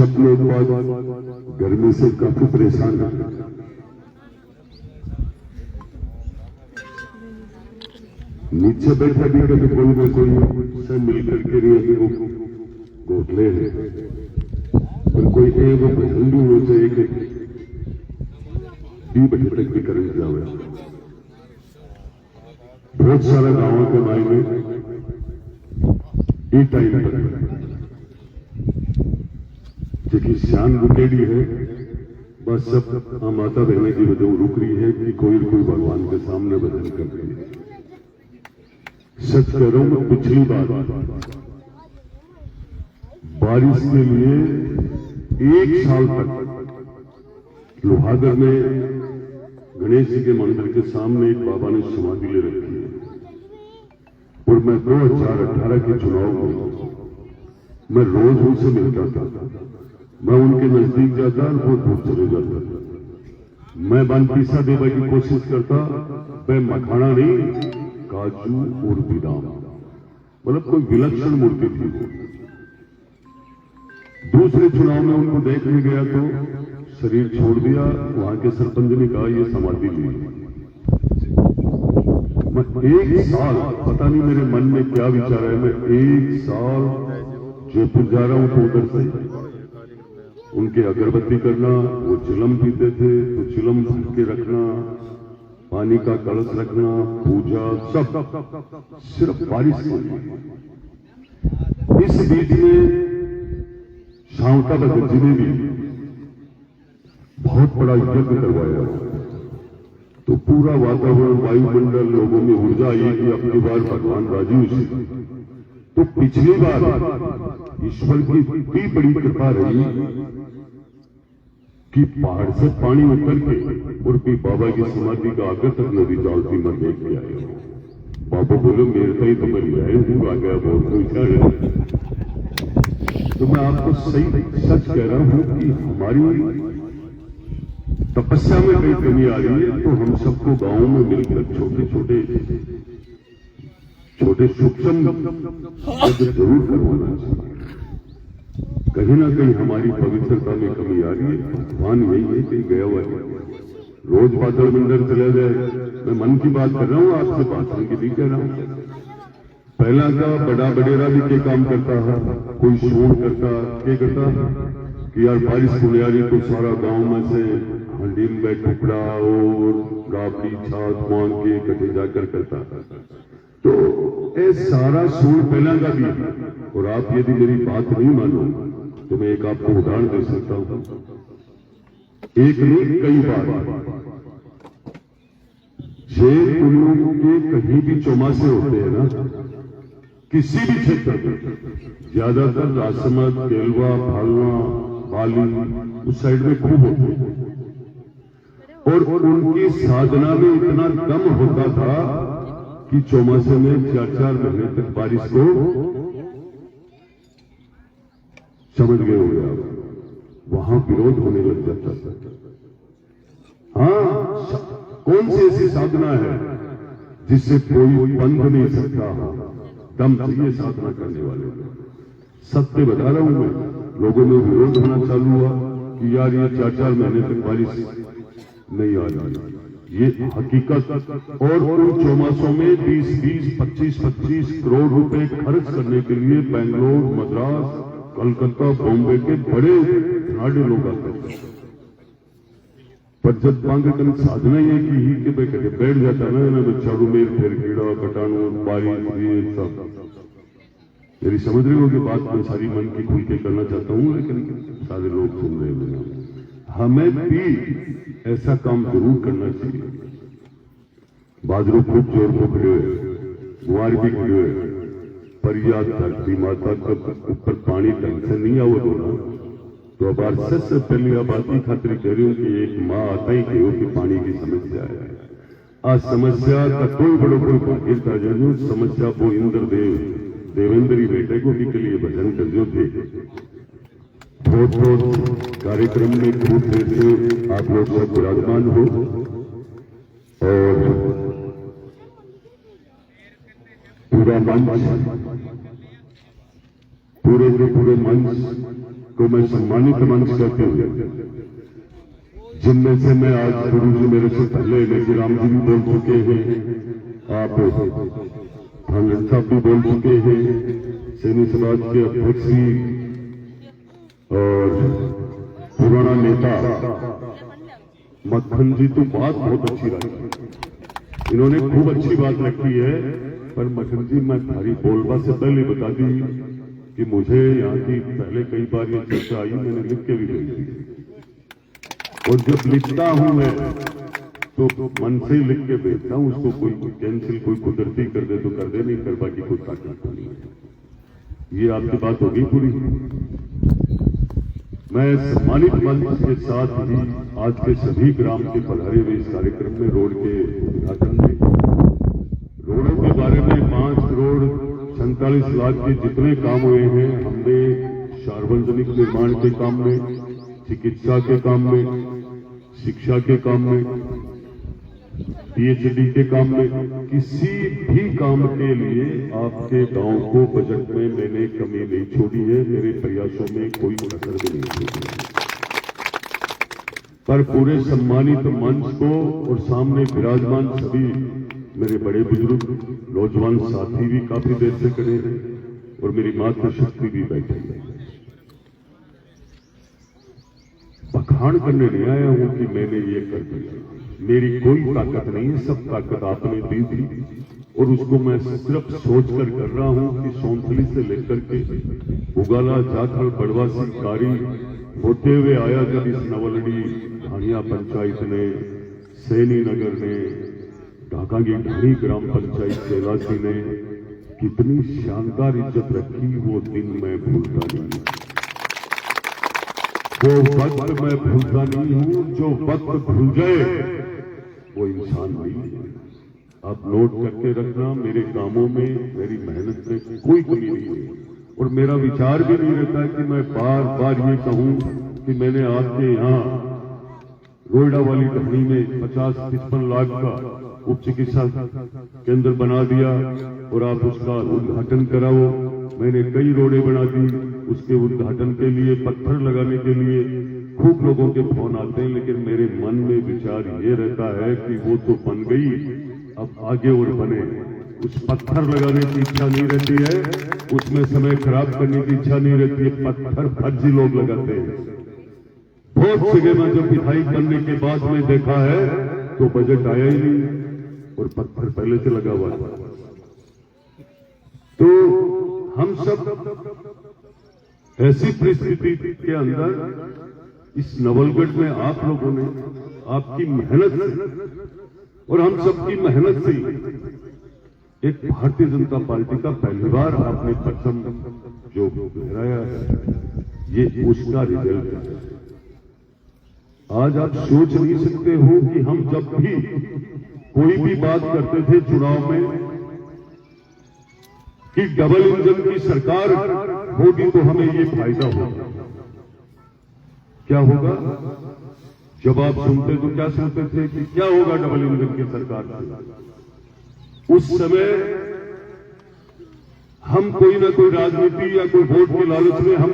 सब लोग बहुत गर्मी से काफी परेशान हैं। नीचे बैठा भी कभी कोई न कोई से मिल करके नहीं घोटले हैं, पर कोई एक भजन भी हो जाए कि 2 बजे तक भी करंट जावे। बहुत सारा गांवों के मायने एक टाइम पर जेकी शान रुकेड़ी है, बस सब माता बहने की वजह रुक रही है कि कोई भगवान के सामने भजन कर रही है। सच कह रहा हूं, पिछली बार बारिश के लिए 1 साल तक लोहागढ़ में गणेश जी के मंदिर के सामने एक बाबा ने समाधि ले रखी है। और मैं 2018 के चुनाव में मैं रोज उनसे मिलता था, मैं उनके नजदीक जाता और बहुत दूर चले जाता। मैं बनपीसा देवा की कोशिश करता, वह मखाना नहीं, काजू और बादाम, मतलब कोई विलक्षण मूर्ति थी वो। दूसरे चुनाव में उनको देखने गया तो शरीर छोड़ दिया। वहां के सरपंच ने कहा ये समाधि ली। मैं 1 साल, पता नहीं मेरे मन में क्या विचार है, मैं 1 साल जयपुर जा रहा हूं तो उधर से उनके अगरबत्ती करना, वो चिलम पीते थे तो चिलम भर के रखना, पानी का कलश रखना, पूजा, सब सिर्फ बारिश के लिए। इस बीच में शांता भगत जी ने भी बहुत बड़ा यज्ञ करवाया, तो पूरा वातावरण, वायुमंडल, लोगों में ऊर्जा आई कि अपनी बार भगवान राजी हुए। तो पिछली बार ईश्वर की इतनी बड़ी कृपा रही कि पहाड़ से पानी उतर के और भी बाबा की समाधि का आगे तक नदी डालती मैं देख के आया। बाबा बोले मेरे का ही तो मैं लिया हूं, आ गया बहुत। तो मैं आपको सही सच कह रहा हूं कि हमारी तपस्या में कई कमी आ रही है, तो हम सबको गांवों में मिलकर छोटे सूक्ष्म जरूर करवाना चाहिए। कहीं ना कहीं हमारी पवित्रता में कमी आ रही है। भगवान यही है कहीं गया हुआ है। रोज बादल मंदिर चले गए। मैं मन की बात कर रहा हूं, आपसे भाषण की भी कह रहा हूं। पहला का बड़ा बडेरा भी क्या काम करता है, कोई शोर करता, क्या करता कि यार बारिश होने आ रही तो सारा गांव में से हंडी में टुकड़ा और गाबड़ी छात मांग के इकट्ठे जाकर करता। तो ये सारा शोर पहला का भी है। और आप यदि मेरी बात नहीं मानो तो मैं एक आपको उदाहरण दे सकता हूं। एक नहीं कई बार जे पुलियों के कहीं भी चौमासे होते हैं ना, किसी भी क्षेत्र में, ज्यादातर राजसमंद, केलवा, भालना, बाली उस साइड में खूब होते हैं। और उनकी साधना में इतना दम होता था कि चौमासे में 4-4 महीने तक बारिश को समझ गए हो गया, वहां विरोध होने लग जाता था। हाँ, कौन सी ऐसी साधना है जिससे कोई बंद नहीं सकता? दम चाहिए साधना करने वाले। सत्य बता रहा हूं मैं। लोगों में विरोध होना चालू हुआ कि यार ये 4-4 महीने तक बारिश नहीं आ रही। ये हकीकत। और उन चौमासों में 20-20, 25-25 करोड़ रुपए खर्च करने के लिए बेंगलोर, मद्रास, कलकत्ता, बॉम्बे के बड़े घराने लोग आते थे। पर जब बांगकन साधना ये की कि भाई बैठ जाता ना चारू मेल फिर कीड़ा कटानो बारिश ये सब। मेरी समझ रही हो कि बात मैं सारी मन की खुल के करना चाहता हूं, लेकिन सारे लोग सुन रहे हैं। हमें भी ऐसा काम जरूर करना चाहिए। बादलों खूब जोर को खड़े हुए, गुआर भी खड़े हुए, पर या धरती माता का ऊपर पानी ढंग से नहीं आवत होना। तो अब सबसे पहले आप बात ही खातिर कह रही हूं कि एक माँ आता ही कहो कि पानी की समस्या है। आज समस्या का कोई बड़ो कोई भागीदार जो समस्या को इंद्रदेव देवेंद्री बेटे को भी के लिए भजन कर जो थे। बहुत कार्यक्रम में खूब देर से आप लोग सब विराजमान हो और पूरा मंच, पूरे के पूरे मंच को मैं सम्मानित मंच करते हुए, जिनमें से मैं आज गुरु जी मेरे से पहले नेकीराम जी भी बोल चुके हैं, आप भांगड़ साहब भी बोल चुके हैं, सैनी समाज के अध्यक्ष जी और पुराना नेता मक्खन जी तो बात बहुत अच्छी रखी, इन्होंने खूब अच्छी बात रखी है। पर मक्खन जी मैं थारी बोलबा से पहले बता दी कि मुझे यहाँ की पहले कई बार ये चर्चा आई, मैंने लिख के भी भेजी, और जब लिखता हूं मैं तो मन से ही लिख के भेजता हूं, उसको कोई कैंसिल कोई कुदरती कर दे तो कर दे, नहीं कर बाकी कोई ताकत नहीं है। ये आपकी बात होगी पूरी। मैं सम्मानित मंच के साथ ही आज के सभी ग्राम के पधारे हुए इस कार्यक्रम में रोड के उद्घाटन में, रोडों के बारे में 5 करोड़ 47 लाख के जितने काम हुए हैं, हमने सार्वजनिक निर्माण के काम में, चिकित्सा के काम में, शिक्षा के काम में, पीएचडी के काम में, किसी भी काम के लिए आपके गांव को बजट में मैंने कमी नहीं छोड़ी है, मेरे प्रयासों में कोई कसर भी नहीं छोड़ी है। पर पूरे सम्मानित मंच को और सामने विराजमान सभी मेरे बड़े बुजुर्ग नौजवान साथी भी काफी देर से खड़े हैं और मेरी मातृशक्ति भी बैठी है। बखान करने नहीं आया हूं कि मैंने ये कर दिया, मेरी कोई ताकत नहीं है, सब ताकत आपने दी थी और उसको मैं सिर्फ सोचकर कर रहा हूं कि सौंथली से लेकर के उगाला, जाखल, बड़वासी, कारी होते हुए आया जब इस नवलड़ी ढाणिया पंचायत ने, सैनी नगर ने, ढाका की ढाणी ग्राम पंचायत सेलासी ने कितनी शानदार इज्जत रखी, वो दिन मैं भूलता नहीं, वो वक्त मैं भूलता नहीं हूं। जो वक्त भूल जाए वो इंसान नहीं है। आप नोट करके रखना, मेरे कामों में, मेरी मेहनत में कोई कमी नहीं है और मेरा विचार भी नहीं रहता कि मैं बार बार ये कहूं कि मैंने आपके यहाँ रोयडा वाली ढाणी में 50-55 लाख का उप चिकित्सा केंद्र बना दिया और आप उसका उद्घाटन कराओ। मैंने कई रोडें बना दी, उसके उद्घाटन के लिए, पत्थर लगाने के लिए खूब लोगों के फोन आते हैं, लेकिन मेरे मन में विचार ये रहता है कि वो तो बन गई, अब आगे और बने। उस पत्थर लगाने की इच्छा नहीं रहती है, उसमें समय खराब करने की इच्छा नहीं रहती है, पत्थर फर्जी लोग लगाते हैं। बहुत जगह में जब विधायक बनने के बाद में देखा है तो बजट आया ही नहीं और पत्थर पहले से लगा हुआ था। तो हम सब ऐसी परिस्थिति के अंदर इस नवलगढ़ में आप लोगों ने आपकी मेहनत से और हम सबकी मेहनत से एक भारतीय जनता पार्टी का पहली बार आपने परचम जो लहराया है, ये उसका रिजल्ट है। आज आप सोच नहीं सकते हो कि हम जब भी कोई भी बात करते थे चुनाव में कि डबल इंजन की सरकार होगी तो हमें ये फायदा होगा। क्या होगा? जब आप सुनते तो क्या सुनते थे कि क्या होगा डबल इंजन की सरकार से? उस समय हम कोई ना कोई राजनीति या कोई वोट के लालच में हम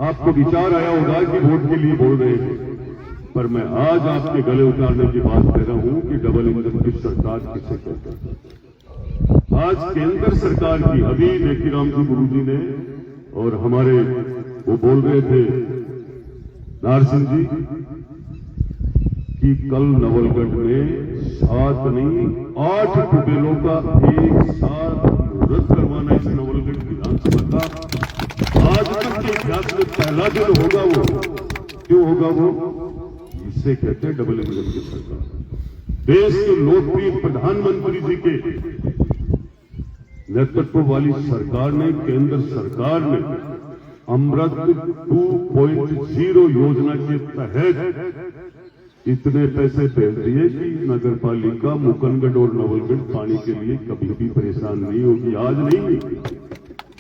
आपको विचार आया होगा कि वोट के लिए बोल रहे थे, पर मैं आज आपके गले उतारने की बात कह रहा हूं कि डबल इंजन की सरकार किसे कहते हैं। आज केंद्र सरकार की, अभी नेकीराम जी गुरु जी ने और हमारे वो बोल रहे थे नारसिंह जी कि कल नवलगढ़ में 7 नहीं 8 कुबेलों का एक साथ मुहूर्त करवाना इस नवलगढ़ विधानसभा का आज तक के इतिहास में पहला दिन होगा। वो क्यों होगा? वो इससे कहते हैं डबल इंजन की सरकार। देश के लोकप्रिय प्रधानमंत्री जी के नेतृत्व वाली सरकार ने, केंद्र सरकार ने अमृत 2.0 योजना के तहत इतने पैसे भेज दिए कि नगर पालिका मुकनगढ़ और नवलगढ़ पानी के लिए कभी भी परेशान नहीं होगी। आज नहीं,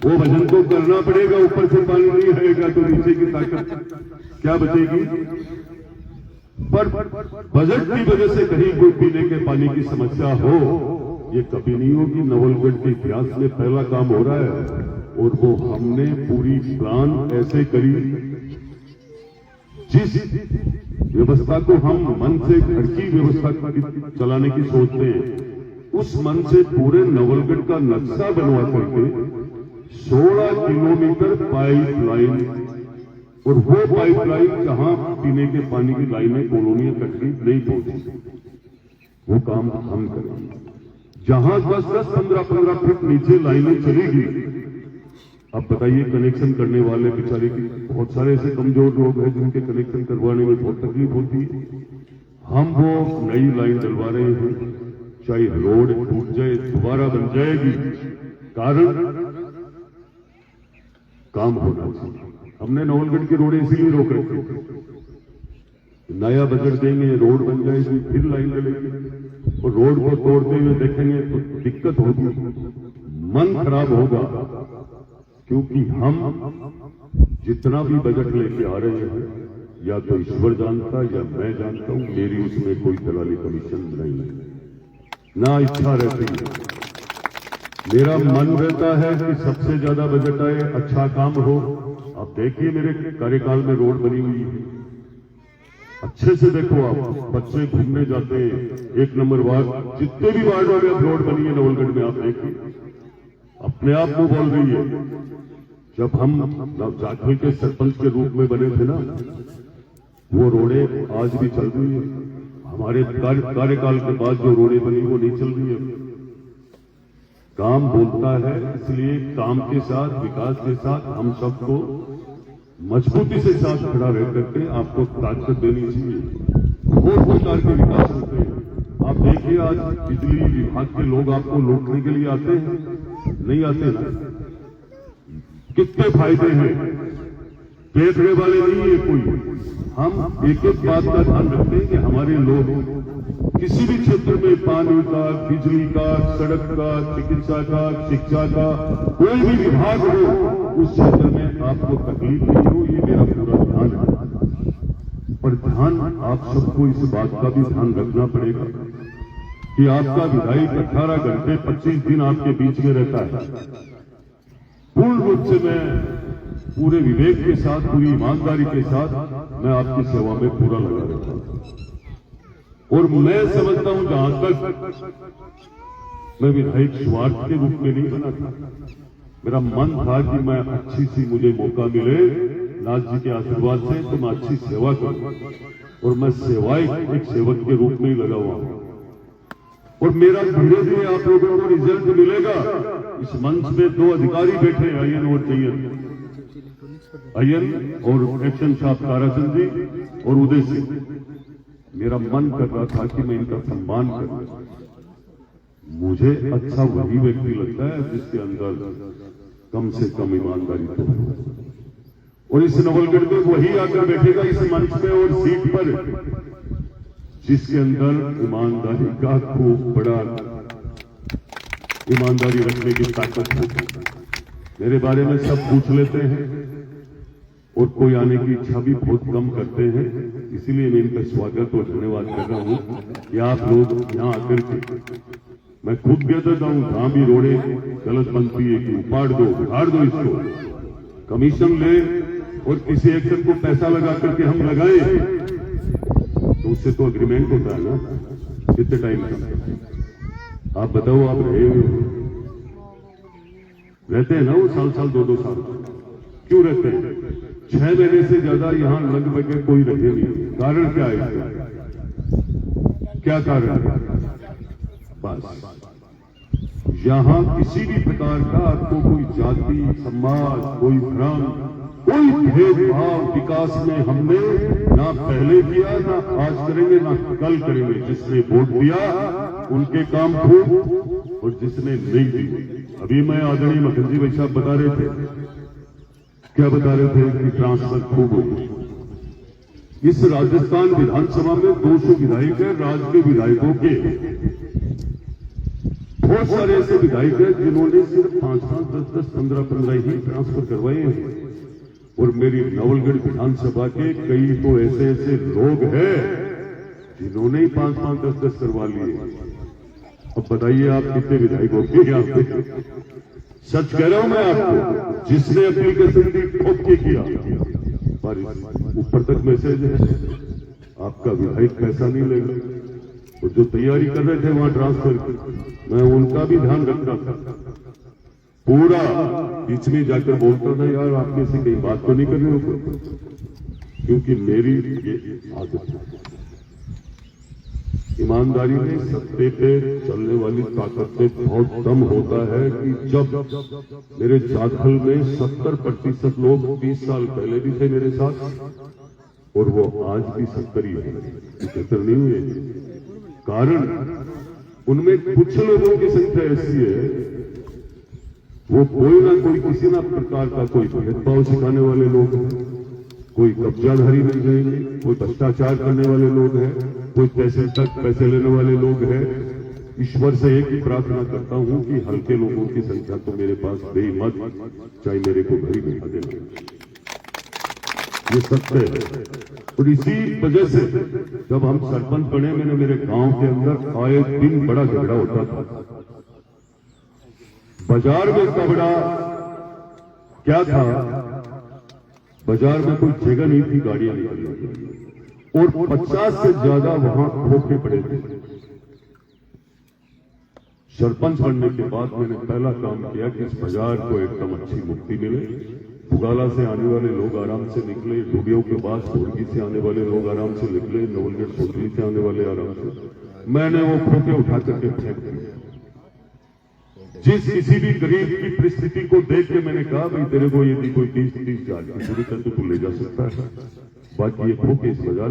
वो भजन को करना पड़ेगा। ऊपर से पानी नहीं रहेगा तो नीचे की ताकत क्या बचेगी? पर बजट की वजह से कहीं कोई पीने के पानी की समस्या हो, ये कभी नहीं होगी। नवलगढ़ के इतिहास में पहला काम हो रहा है। और वो हमने पूरी प्लान ऐसे करी, जिस व्यवस्था को हम मन से घर की व्यवस्था चलाने की सोचते हैं, उस मन से पूरे नवलगढ़ का नक्शा बनवा करके 16 किलोमीटर पाइपलाइन, और वो पाइपलाइन जहां पीने के पानी की लाइनें कॉलोनियां तक नहीं पहुंची, वो काम हम करेंगे। जहां 10-10, 15-15 फुट नीचे लाइनें चलेगी, अब बताइए कनेक्शन करने वाले बेचारे की बहुत सारे ऐसे कमजोर लोग हैं जिनके कनेक्शन करवाने में बहुत तकलीफ होती है। हम वो नई लाइन डलवा रहे हैं, चाहे रोड टूट जाए दोबारा बन जाएगी, कारण काम होना चाहिए। हमने नवलगढ़ की रोड इसीलिए रोक रखी, नया बजट देंगे रोड बन जाएगी, फिर लाइन डलेगी, और रोड को तोड़ते हुए देखेंगे तो दिक्कत होगी, मन खराब होगा। क्योंकि हम जितना भी बजट लेके आ रहे हैं, या तो ईश्वर जानता या मैं जानता हूं, मेरी उसमें कोई दलाली कमीशन नहीं है, ना इच्छा रहती है। मेरा मन रहता है कि सबसे ज्यादा बजट आए, अच्छा काम हो। अब देखिए मेरे कार्यकाल में रोड बनी हुई है, अच्छे से देखो आप, बच्चे घूमने जाते हैं, 1 नंबर वार्ड, जितने भी वार्ड में अब रोड बनी है नवलगढ़ में, आप देखिए अपने आप को बोल रही है। जब हम झारखंड के सरपंच के रूप में बने थे ना, वो रोडें आज भी चल रही है। हमारे कार्यकाल के बाद जो रोडें बनी वो नहीं चल रही है। काम बोलता है, इसलिए काम के साथ, विकास के साथ हम सबको मजबूती से साथ खड़ा रह करके आपको ताकत देनी चाहिए। बहुत प्रकार के विकास होते हैं। आप देखिए आज बिजली विभाग के लोग आपको लूटने के लिए आते हैं, नहीं आते ना? कितने फायदे हैं, देखने वाले नहीं है कोई। हम एक एक बात का ध्यान रखते हैं कि हमारे लोग किसी भी क्षेत्र में पानी का, बिजली का, सड़क का, चिकित्सा का, शिक्षा का, कोई भी विभाग हो, उस क्षेत्र में आपको तकलीफ नहीं हो, ये मेरा पूरा ध्यान है। पर ध्यान आप सबको इस बात का भी ध्यान रखना पड़ेगा कि आपका विधायक 18 घंटे 25 दिन आपके बीच में रहता है। पूर्ण रूप से मैं पूरे विवेक के साथ, पूरी ईमानदारी के साथ मैं आपकी सेवा में पूरा लगा रहता हूं। और मैं समझता हूं जहां तक मैं विधायक स्वार्थ के रूप में नहीं बना था, मेरा मन था कि मैं अच्छी सी मुझे मौका मिले नाथ जी के आशीर्वाद से तो मैं अच्छी सेवा करूं, और मैं सेवाएं एक सेवक के रूप में ही लगा हुआ हूं। और मेरा धीरे धीरे आप लोगों को रिजल्ट मिलेगा। इस मंच में 2 अधिकारी बैठे, अयन और जयन, अयन और एक्शन साहब ताराचंद जी और उदय सिंह। मेरा मन कर रहा था कि मैं इनका सम्मान करूं। मुझे अच्छा वही व्यक्ति लगता है जिसके अंदर कम से कम ईमानदारी तो है, और इस नवलगढ़ में वही आकर बैठेगा इस मंच पे और सीट पर जिसके अंदर ईमानदारी का खूब बड़ा ईमानदारी रखने की ताकत है। मेरे बारे में सब पूछ लेते हैं और कोई आने की इच्छा भी बहुत कम करते हैं, इसीलिए मैं इनका स्वागत और धन्यवाद कर रहा हूं कि आप लोग यहां आकर के, मैं खुद कहता हूं जहां भी रोडे गलत बनती है कि उपाड़ दो, उखाड़ दो इसको, कमीशन ले और किसी एक्शन को पैसा लगा करके हम लगाए तो उससे तो अग्रीमेंट होता है ना कितने टाइम का। आप बताओ, आप रहते हैं ना वो साल 2-2 साल, क्यों रहते हैं? 6 महीने से ज्यादा यहां लगभग कोई रहे नहीं। कारण क्या है इसका? क्या कारण है? बस यहां किसी भी प्रकार का आपको कोई जाति, समाज, कोई भ्रम, कोई भेदभाव विकास में हमने ना पहले किया, ना आज करेंगे, ना कल करेंगे। जिसने वोट दिया उनके काम खूब, और जिसने नहीं दी, अभी मैं आदरणीय मुखर्जी भाई साहब बता रहे थे, क्या बता रहे थे कि ट्रांसफर खूब होगी। इस राजस्थान विधानसभा में 200 विधायक है, राज्य के विधायकों के बहुत सारे ऐसे विधायक हैं जिन्होंने सिर्फ 5-5, 10-10, 15-15 ही ट्रांसफर करवाए हैं। और मेरी नवलगढ़ विधानसभा के कई तो ऐसे लोग हैं जिन्होंने ही 5-5, 10-10 करवा लिए। अब बताइए आप कितने विधायक होंगे यहाँ पे? सच कह रहा हूं मैं आपको, जिसने एप्लीकेशन दी ठोक के किया, पर ऊपर तक मैसेज है आपका विधायक पैसा नहीं लेगा। तो जो तैयारी कर रहे थे वहां ट्रांसफर की, मैं उनका भी ध्यान रखता था। पूरा बीच में जाकर बोलता था, यार आप में से कहीं बात तो नहीं कर रहे हो, क्योंकि मेरी ये आदत है। ईमानदारी में सत्ते पे चलने वाली ताकत में बहुत दम होता है कि जब मेरे दाखिल में 70% लोग 20 साल पहले भी थे मेरे साथ और वो आज भी 70 ही है, 75 नहीं हुए। कारण उनमें कुछ लोगों की संख्या ऐसी है, वो कोई ना कोई किसी ना प्रकार का कोई भेदभाव सिखाने वाले लोग हैं, कोई कब्जाधारी मिल जाएंगे, कोई भ्रष्टाचार करने वाले लोग हैं, कोई तहसील तक पैसे लेने वाले लोग हैं। ईश्वर से एक ही प्रार्थना करता हूं कि हल्के लोगों की संख्या तो मेरे पास दे मत, चाहे मेरे को घर ही बिठा देना। ये सत्य है। और इसी वजह से जब हम सरपंच बने, मैंने मेरे गांव के अंदर आए दिन बड़ा झगड़ा होता था। बाजार में इतना बड़ा क्या था, बाजार में कोई जगह नहीं थी गाड़ियां निकलने, और 50 से ज्यादा वहां खोखे पड़े थे। सरपंच बनने के बाद मैंने पहला काम किया कि इस बाजार को एकदम अच्छी मुक्ति मिले, बुगाला से आने वाले लोग आराम से निकले, डूबियों के बाद सोलगी से आने वाले लोग आराम से निकले, नवलगढ़ सोलगी से आने वाले आराम से। मैंने वो खोखे उठा करके फेंक दिए। जिस किसी भी गरीब की परिस्थिति को देख के मैंने कहा, भाई तेरे को यदि कोई 30-30 हजार की जरूरत है तो तू ले जा सकता है, बाकी ये खोखे इस बाजार